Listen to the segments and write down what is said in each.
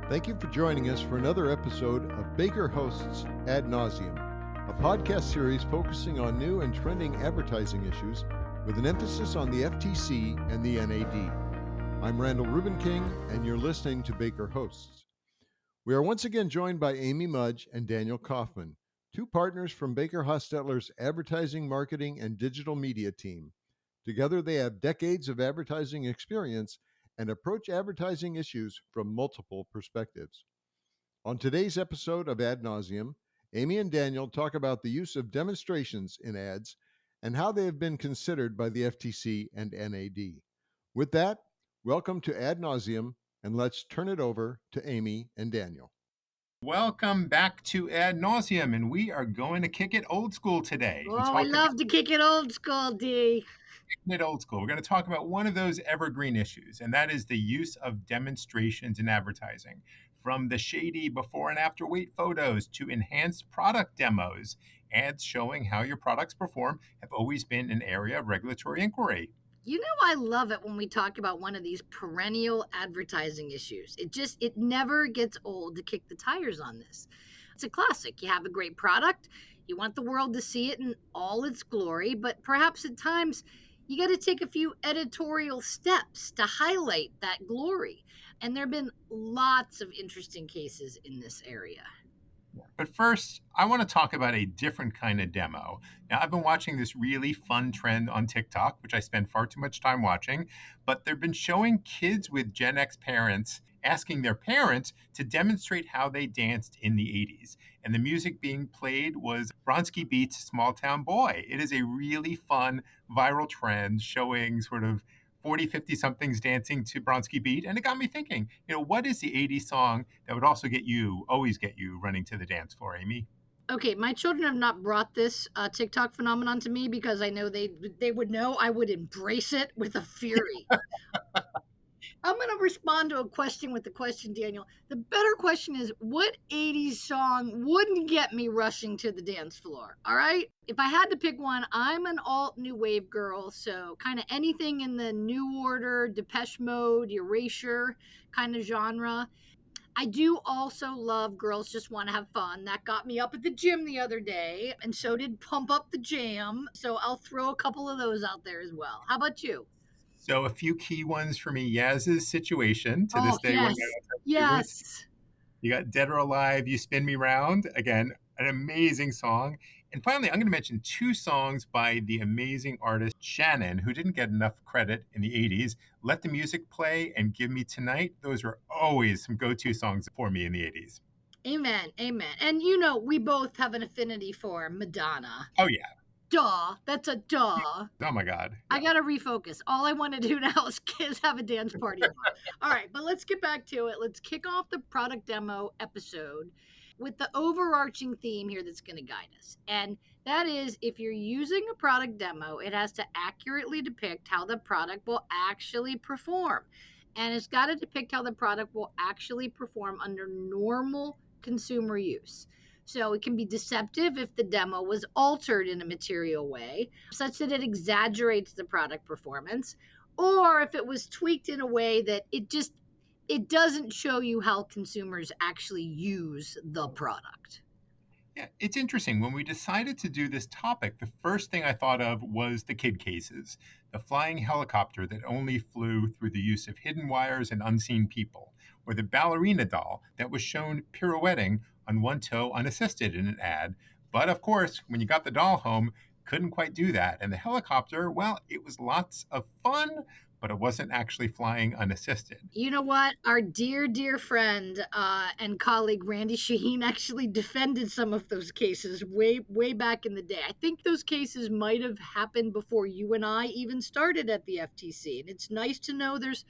Thank you for joining us for another episode of Baker Hosts Ad Nauseam, a podcast series focusing on new and trending advertising issues with an emphasis on the FTC and the NAD. I'm Randall Rubin King, and you're listening to Baker Hosts. We are once again joined by Amy Mudge and Daniel Kaufman, two partners from Baker Hostetler's advertising, marketing, and digital media team. Together, they have decades of advertising experience and approach advertising issues from multiple perspectives. On today's episode of Ad Nauseam, Amy and Daniel talk about the use of demonstrations in ads and how they have been considered by the FTC and NAD. With that, welcome to Ad Nauseam, and let's turn it over to Amy and Daniel. Welcome back to Ad Nauseam, and we are going to kick it old school today. Oh, I love to kick it old school, D. We're going to talk about one of those evergreen issues, and that is the use of demonstrations in advertising. From the shady before and after wait photos to enhanced product demos, ads showing how your products perform have always been an area of regulatory inquiry. You know, I love it when we talk about one of these perennial advertising issues. It never gets old to kick the tires on this. It's a classic. You have a great product, you want the world to see it in all its glory, but perhaps at times you got to take a few editorial steps to highlight that glory. And there have been lots of interesting cases in this area. But first, I want to talk about a different kind of demo. Now, I've been watching this really fun trend on TikTok, which I spend far too much time watching, but they've been showing kids with Gen X parents asking their parents to demonstrate how they danced in the 80s. And the music being played was Bronski Beat's Small Town Boy. It is a really fun viral trend showing sort of 40, 50 somethings dancing to Bronski Beat. And it got me thinking, what is the 80s song that would also always get you running to the dance floor, Amy? Okay, my children have not brought this TikTok phenomenon to me because I know they would know I would embrace it with a fury. I'm going to respond to a question with the question, Daniel. The better question is, what 80s song wouldn't get me rushing to the dance floor? All right? If I had to pick one, I'm an alt new wave girl, so kind of anything in the New Order, Depeche Mode, Erasure kind of genre. I do also love Girls Just Want to Have Fun. That got me up at the gym the other day, and so did Pump Up the Jam. So I'll throw a couple of those out there as well. How about you? So a few key ones for me. Yaz's Situation, to this day, one of my favorites. You got Dead or Alive, You Spin Me Round. Again, an amazing song. And finally, I'm going to mention two songs by the amazing artist Shannon, who didn't get enough credit in the 80s. Let the Music Play and Give Me Tonight. Those were always some go-to songs for me in the 80s. Amen. Amen. And we both have an affinity for Madonna. Oh, yeah. Duh. That's a duh. Oh, my God. Yeah. I got to refocus. All I want to do now is have a dance party. All right, but let's get back to it. Let's kick off the product demo episode with the overarching theme here that's going to guide us. And that is, if you're using a product demo, it has to accurately depict how the product will actually perform. And it's got to depict how the product will actually perform under normal consumer use. So it can be deceptive if the demo was altered in a material way, such that it exaggerates the product performance, or if it was tweaked in a way that it doesn't show you how consumers actually use the product. Yeah, it's interesting. When we decided to do this topic, the first thing I thought of was the kid cases, the flying helicopter that only flew through the use of hidden wires and unseen people, or the ballerina doll that was shown pirouetting on one toe unassisted in an ad. But of course, when you got the doll home, couldn't quite do that. And the helicopter, well, it was lots of fun, but it wasn't actually flying unassisted. You know what? Our dear friend and colleague Randy Shaheen actually defended some of those cases way back in the day. I think those cases might have happened before you and I even started at the FTC. And it's nice to know there's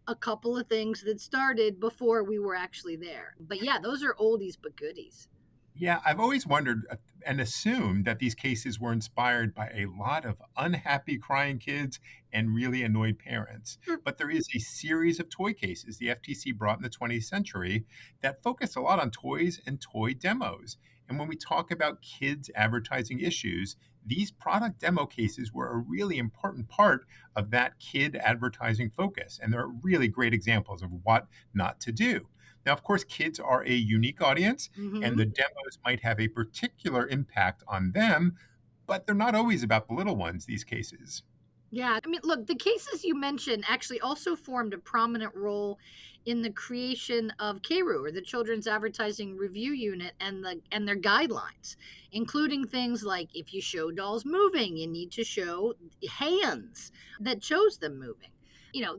a couple of things that started before we were actually there. But yeah, those are oldies but goodies. Yeah, I've always wondered and assumed that these cases were inspired by a lot of unhappy crying kids and really annoyed parents. But there is a series of toy cases the FTC brought in the 20th century that focus a lot on toys and toy demos. And when we talk about kids advertising issues, these product demo cases were a really important part of that kid advertising focus. And they're really great examples of what not to do. Now, of course, kids are a unique audience, and Hmm. the demos might have a particular impact on them, but they're not always about the little ones, these cases. Yeah, I mean, look, the cases you mentioned actually also formed a prominent role in the creation of KRU, or the Children's Advertising Review Unit, and their guidelines, including things like if you show dolls moving, you need to show hands that shows them moving.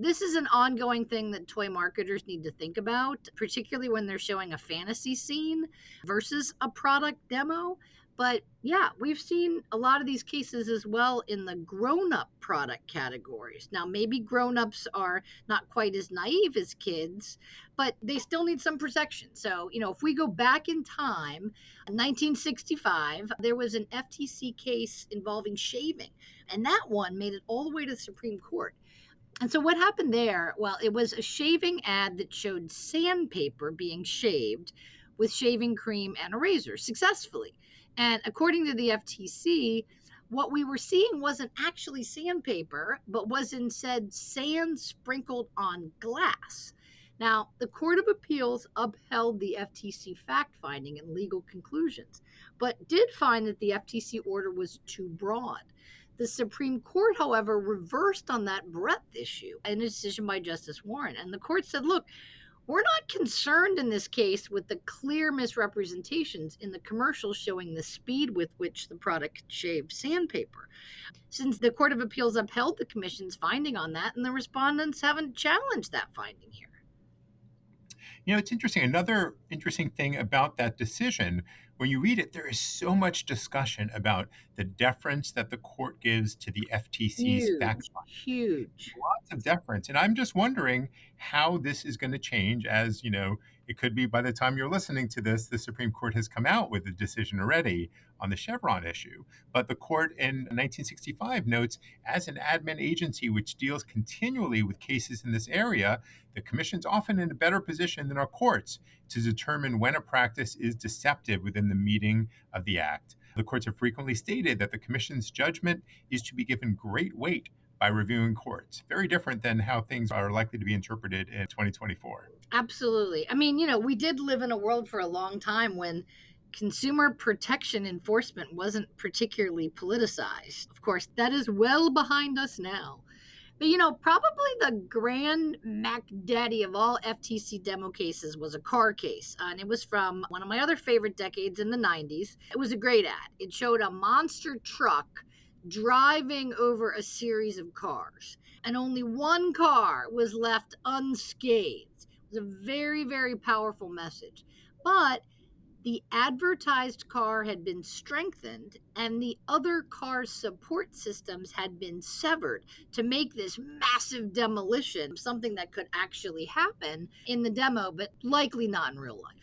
This is an ongoing thing that toy marketers need to think about, particularly when they're showing a fantasy scene versus a product demo. But yeah, we've seen a lot of these cases as well in the grown up product categories. Now, maybe grown ups are not quite as naive as kids, but they still need some protection. So, if we go back in time, 1965, there was an FTC case involving shaving, and that one made it all the way to the Supreme Court. And so what happened there? Well, it was a shaving ad that showed sandpaper being shaved with shaving cream and a razor successfully. And according to the FTC, what we were seeing wasn't actually sandpaper, but was instead sand sprinkled on glass. Now, the Court of Appeals upheld the FTC fact finding and legal conclusions, but did find that the FTC order was too broad. The Supreme Court, however, reversed on that breadth issue in a decision by Justice Warren. And the court said, look, we're not concerned in this case with the clear misrepresentations in the commercials showing the speed with which the product shaved sandpaper. Since the Court of Appeals upheld the commission's finding on that, and the respondents haven't challenged that finding here. It's interesting. Another interesting thing about that decision, when you read it, there is so much discussion about the deference that the court gives to the FTC's fact Huge, huge. lots of deference. And I'm just wondering how this is going to change as, it could be by the time you're listening to this, the Supreme Court has come out with a decision already on the Chevron issue. But the court in 1965 notes, as an admin agency which deals continually with cases in this area, the commission's often in a better position than our courts to determine when a practice is deceptive within the meaning of the act. The courts have frequently stated that the commission's judgment is to be given great weight by reviewing courts. Very different than how things are likely to be interpreted in 2024. Absolutely. I mean, we did live in a world for a long time when consumer protection enforcement wasn't particularly politicized. Of course, that is well behind us now. But probably the grand Mac Daddy of all FTC demo cases was a car case. And it was from one of my other favorite decades in the 90s. It was a great ad. It showed a monster truck driving over a series of cars, and only one car was left unscathed. It was a very, very powerful message. But the advertised car had been strengthened and the other car's support systems had been severed to make this massive demolition something that could actually happen in the demo, but likely not in real life.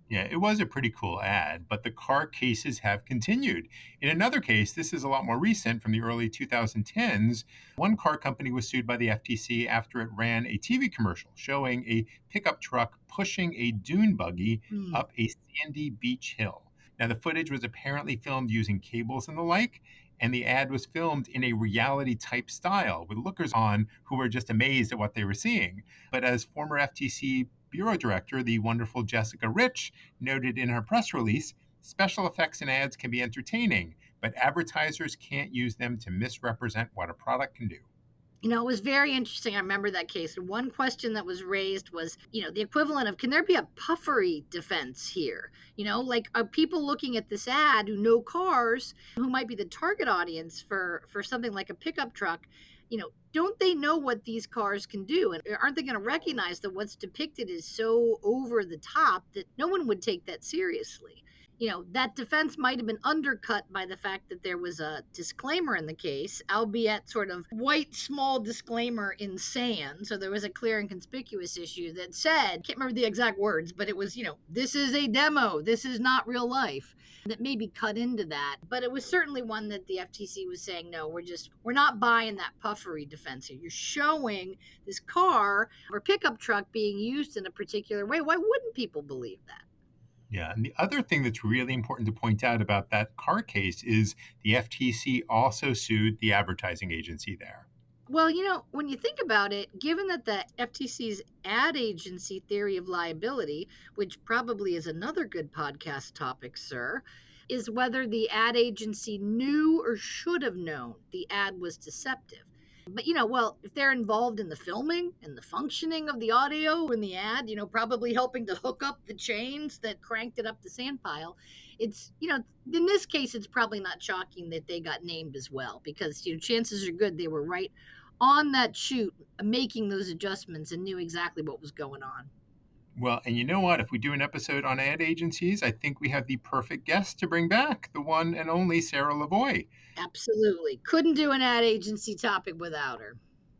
Yeah, it was a pretty cool ad, but the car cases have continued. In another case, this is a lot more recent from the early 2010s. One car company was sued by the FTC after it ran a TV commercial showing a pickup truck pushing a dune buggy up a sandy beach hill. Now, the footage was apparently filmed using cables and the like, and the ad was filmed in a reality type style with lookers on who were just amazed at what they were seeing. But as former FTC Bureau Director, the wonderful Jessica Rich, noted in her press release, special effects in ads can be entertaining, but advertisers can't use them to misrepresent what a product can do. It was very interesting. I remember that case. One question that was raised was, the equivalent of, can there be a puffery defense here? Like, are people looking at this ad who know cars, who might be the target audience for something like a pickup truck? Don't they know what these cars can do? And aren't they going to recognize that what's depicted is so over the top that no one would take that seriously? That defense might have been undercut by the fact that there was a disclaimer in the case, albeit sort of white small disclaimer in sand. So there was a clear and conspicuous issue that said, can't remember the exact words, but it was, this is a demo. This is not real life. That maybe cut into that. But it was certainly one that the FTC was saying, no, we're not buying that puffery defense here. You're showing this car or pickup truck being used in a particular way. Why wouldn't people believe that? Yeah, and the other thing that's really important to point out about that car case is the FTC also sued the advertising agency there. Well, when you think about it, given that the FTC's ad agency theory of liability, which probably is another good podcast topic, sir, is whether the ad agency knew or should have known the ad was deceptive. But, well, if they're involved in the filming and the functioning of the audio in the ad, probably helping to hook up the chains that cranked it up the sand pile, it's, in this case, it's probably not shocking that they got named as well because, chances are good they were right on that shoot making those adjustments and knew exactly what was going on. Well, and you know what? If we do an episode on ad agencies, I think we have the perfect guest to bring back, the one and only Sarah Lavoie. Absolutely. Couldn't do an ad agency topic without her.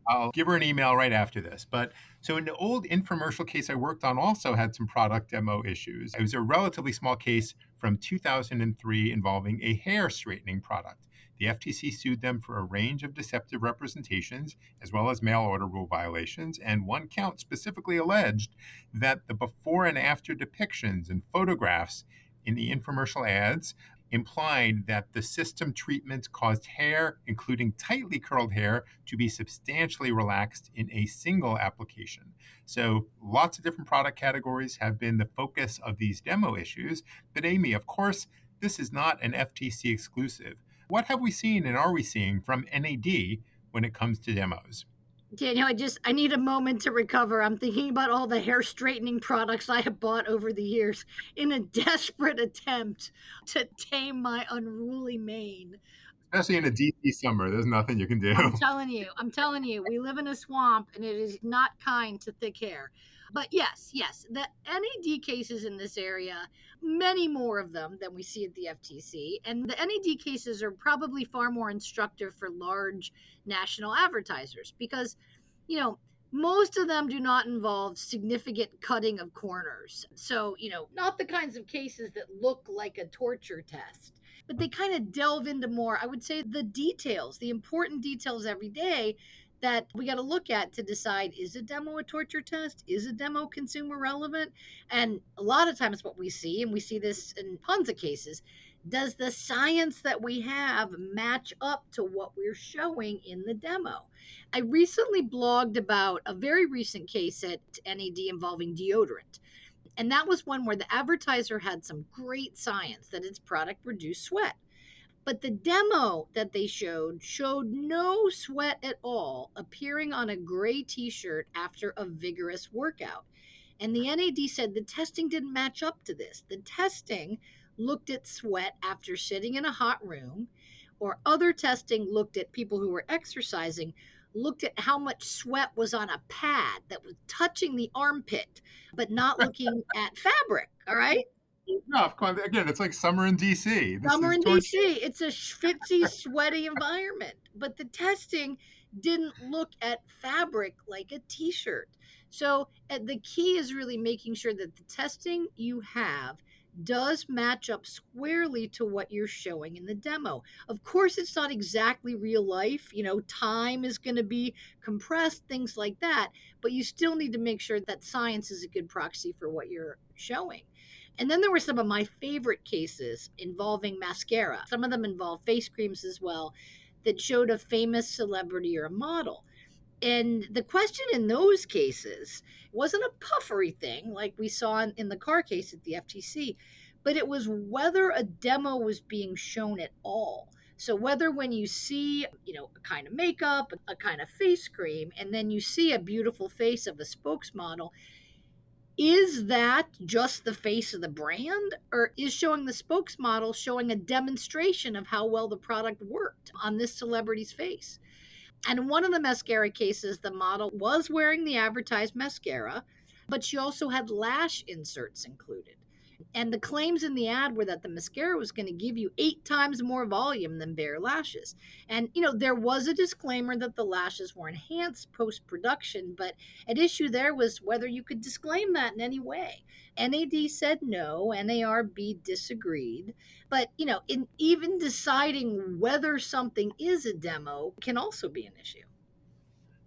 I'll give her an email right after this. But so an old infomercial case I worked on also had some product demo issues. It was a relatively small case from 2003 involving a hair straightening product. The FTC sued them for a range of deceptive representations, as well as mail order rule violations, and one count specifically alleged that the before and after depictions and photographs in the infomercial ads implied that the system treatments caused hair, including tightly curled hair, to be substantially relaxed in a single application. So lots of different product categories have been the focus of these demo issues. But Amy, of course, this is not an FTC exclusive. What have we seen and are we seeing from NAD when it comes to demos? Daniel, I need a moment to recover. I'm thinking about all the hair straightening products I have bought over the years in a desperate attempt to tame my unruly mane. Especially in a DC summer, there's nothing you can do. I'm telling you, we live in a swamp and it is not kind to thick hair. But yes, the NAD cases in this area, many more of them than we see at the FTC. And the NAD cases are probably far more instructive for large national advertisers because, most of them do not involve significant cutting of corners. So, not the kinds of cases that look like a torture test, but they kind of delve into more, I would say, the details, the important details every day that we got to look at to decide, is a demo a torture test? Is a demo consumer relevant? And a lot of times what we see, and we see this in tons of cases, does the science that we have match up to what we're showing in the demo? I recently blogged about a very recent case at NAD involving deodorant. And that was one where the advertiser had some great science that its product reduced sweat. But the demo that they showed no sweat at all appearing on a gray t shirt after a vigorous workout. And the NAD said the testing didn't match up to this. The testing looked at sweat after sitting in a hot room, or other testing looked at people who were exercising, looked at how much sweat was on a pad that was touching the armpit, but not looking at fabric. All right. No, of course. Again, it's like summer in DC. Summer in DC. It's a schwitzy, sweaty environment. But the testing didn't look at fabric like a t shirt. So the key is really making sure that the testing you have does match up squarely to what you're showing in the demo. Of course, it's not exactly real life. Time is going to be compressed, things like that. But you still need to make sure that science is a good proxy for what you're showing. And then there were some of my favorite cases involving mascara. Some of them involve face creams as well, that showed a famous celebrity or a model. And the question in those cases wasn't a puffery thing like we saw in the car case at the FTC, but it was whether a demo was being shown at all. So whether when you see, a kind of makeup, a kind of face cream, and then you see a beautiful face of a spokesmodel, is that just the face of the brand, or is showing the spokesmodel showing a demonstration of how well the product worked on this celebrity's face? And in one of the mascara cases, the model was wearing the advertised mascara, but she also had lash inserts included. And the claims in the ad were that the mascara was going to give you 8 times more volume than bare lashes. And, there was a disclaimer that the lashes were enhanced post-production, but at issue there was whether you could disclaim that in any way. NAD said no, NARB disagreed. But, in even deciding whether something is a demo can also be an issue.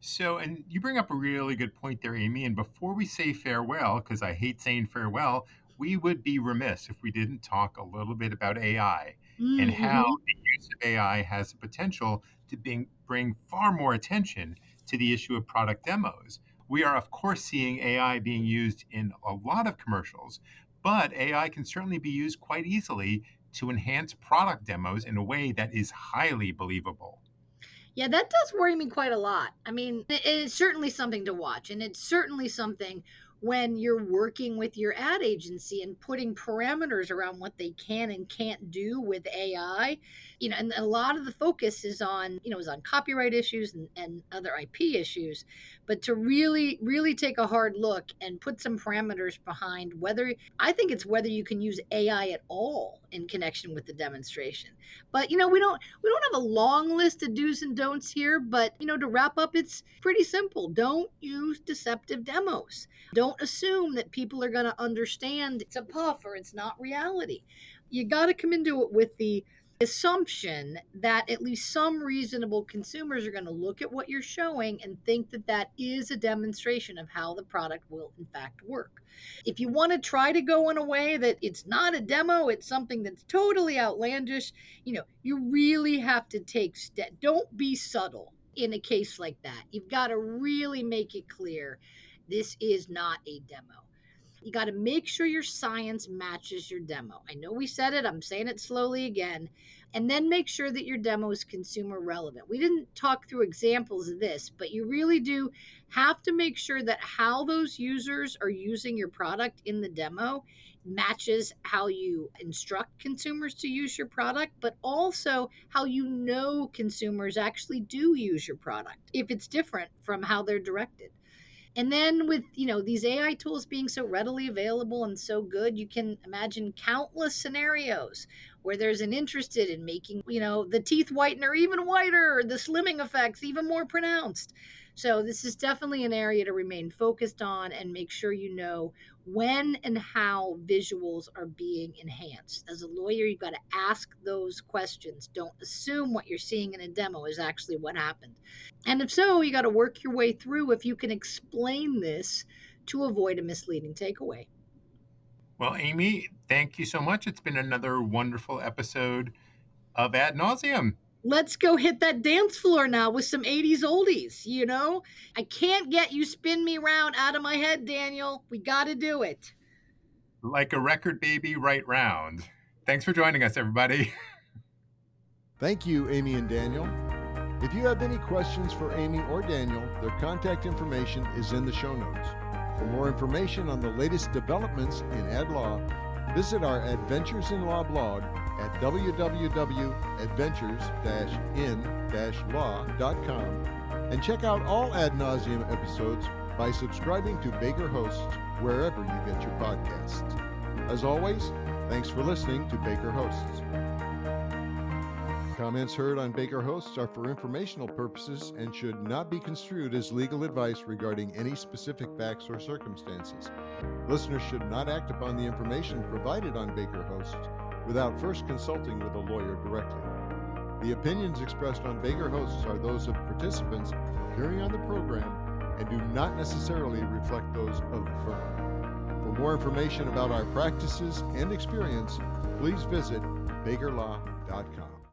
So, and you bring up a really good point there, Amy. And before we say farewell, because I hate saying farewell, we would be remiss if we didn't talk a little bit about AI and how the use of AI has the potential to bring far more attention to the issue of product demos. We are, of course, seeing AI being used in a lot of commercials, but AI can certainly be used quite easily to enhance product demos in a way that is highly believable. Yeah, that does worry me quite a lot. I mean, it is certainly something to watch, and it's certainly something when you're working with your ad agency and putting parameters around what they can and can't do with AI. And a lot of the focus is on, is on copyright issues and other IP issues. But to really, really take a hard look and put some parameters behind whether you can use AI at all in connection with the demonstration. But we don't have a long list of do's and don'ts here, but to wrap up, it's pretty simple. Don't use deceptive demos. Don't assume that people are going to understand it's a puff or it's not reality. You got to come into it with the assumption that at least some reasonable consumers are going to look at what you're showing and think that that is a demonstration of how the product will in fact work. If you want to try to go in a way that it's not a demo, it's something that's totally outlandish, you really have to take steps. Don't be subtle in a case like that. You've got to really make it clear this is not a demo. You got to make sure your science matches your demo. I know we said it, I'm saying it slowly again. And then make sure that your demo is consumer relevant. We didn't talk through examples of this, but you really do have to make sure that how those users are using your product in the demo matches how you instruct consumers to use your product, but also how consumers actually do use your product if it's different from how they're directed. And then with, these AI tools being so readily available and so good, you can imagine countless scenarios where there's an interested in making, the teeth whitener even whiter, or the slimming effects even more pronounced. So this is definitely an area to remain focused on and make sure you know when and how visuals are being enhanced. As a lawyer, you've got to ask those questions. Don't assume what you're seeing in a demo is actually what happened. And if so, you got to work your way through if you can explain this to avoid a misleading takeaway. Well, Amy, thank you so much. It's been another wonderful episode of Ad Nauseam. Let's go hit that dance floor now with some 80s oldies, I can't get You Spin Me Round out of my head, Daniel. We got to do it. Like a record baby, right round. Thanks for joining us, everybody. Thank you, Amy and Daniel. If you have any questions for Amy or Daniel, their contact information is in the show notes. For more information on the latest developments in ad law, visit our Adventures in Law blog at www.adventures-in-law.com and check out all Ad Nauseam episodes by subscribing to Baker Hosts wherever you get your podcasts. As always, thanks for listening to Baker Hosts. Comments heard on Baker Hosts are for informational purposes and should not be construed as legal advice regarding any specific facts or circumstances. Listeners should not act upon the information provided on Baker Hosts without first consulting with a lawyer directly. The opinions expressed on Baker Hosts are those of participants appearing on the program and do not necessarily reflect those of the firm. For more information about our practices and experience, please visit bakerlaw.com.